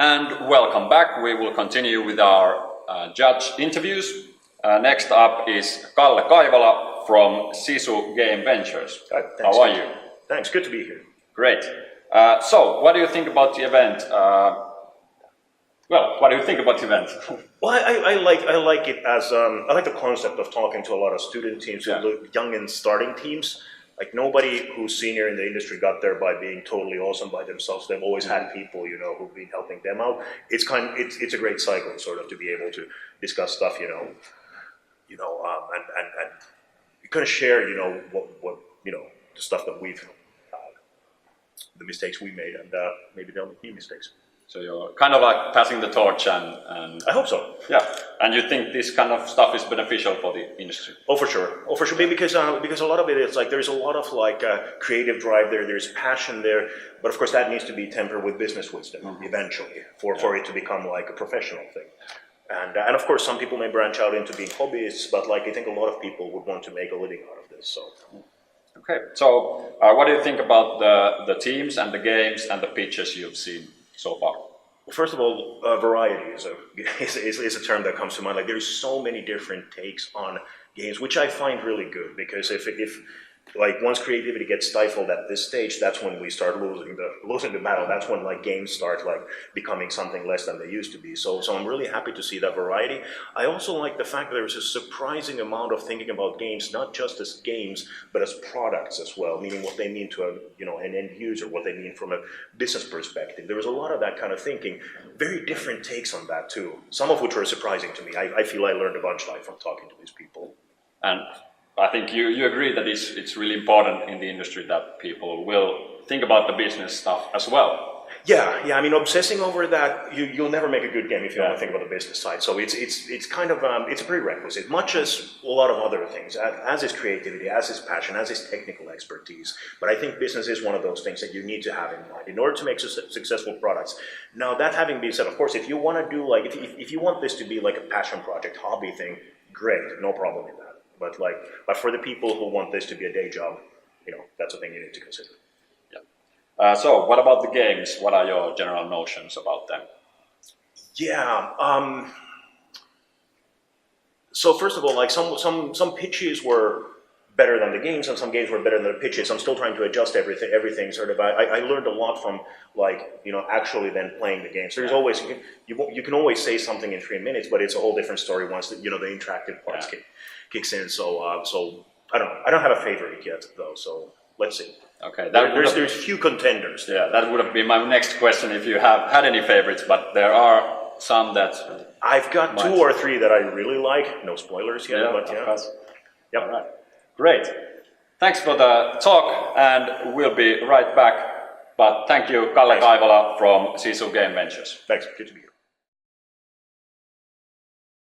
And welcome back. We will continue with our judge interviews. Next up is Kalle Kaivola from Sisu Game Ventures. Hi, how are you? Thanks, good to be here. Great. So, what do you think about the event? What do you think about the event? Well, I like it as I like the concept of talking to a lot of student teams, young and starting teams. Like nobody who's senior in the industry got there by being totally awesome by themselves. They've always had people, who've been helping them out. It's a great cycle, sort of, to be able to discuss stuff, and kind of share, what the stuff that we've, the mistakes we made, and maybe they'll make new mistakes. So you're kind of like passing the torch and I hope so. Yeah. And you think this kind of stuff is beneficial for the industry? Oh, for sure. Because a lot of it is like there's a lot of like creative drive there. There's passion there, but of course that needs to be tempered with business wisdom eventually for it to become like a professional thing. And of course some people may branch out into being hobbyists, but like I think a lot of people would want to make a living out of this. So. Okay. So what do you think about the teams and the games and the pitches you've seen so far? Well, first of all, variety is a term that comes to mind. Like there's so many different takes on games, which I find really good, because if like once creativity gets stifled at this stage, that's when we start losing the battle. That's when like games start like becoming something less than they used to be. So I'm really happy to see that variety. I also like the fact that there's a surprising amount of thinking about games, not just as games, but as products as well, meaning what they mean to an end user, what they mean from a business perspective. There was a lot of that kind of thinking. Very different takes on that too, some of which were surprising to me. I feel I learned a bunch from talking to these people. And I think you agree that it's really important in the industry that people will think about the business stuff as well. Yeah. I mean, obsessing over that, you'll never make a good game if you don't think about the business side. So it's kind of it's a prerequisite, much as a lot of other things, as is creativity, as is passion, as is technical expertise. But I think business is one of those things that you need to have in mind in order to make successful products. Now, that having been said, of course, if you want to do like if you want this to be like a passion project, hobby thing, great, no problem with that. But for the people who want this to be a day job, that's a thing you need to consider. Yeah. So what about the games? What are your general notions about them? Yeah. So first of all, like some pitches were better than the games, and some games were better than the pitches. I'm still trying to adjust everything sort of. I learned a lot from actually then playing the games. There's always you can always say something in 3 minutes, but it's a whole different story once the interactive parts kicks in. So I don't know. I don't have a favorite yet though. So let's see. Okay. There's few contenders. Yeah, that would have been my next question if you have had any favorites, but there are some that I've got 2 or 3 that I really like. No spoilers yet, but yeah. Of course. Yep. All right. Great. Thanks for the talk, and we'll be right back. But thank you, Kalle Kaivola from Sisu Game Ventures. Thanks. Good to be here.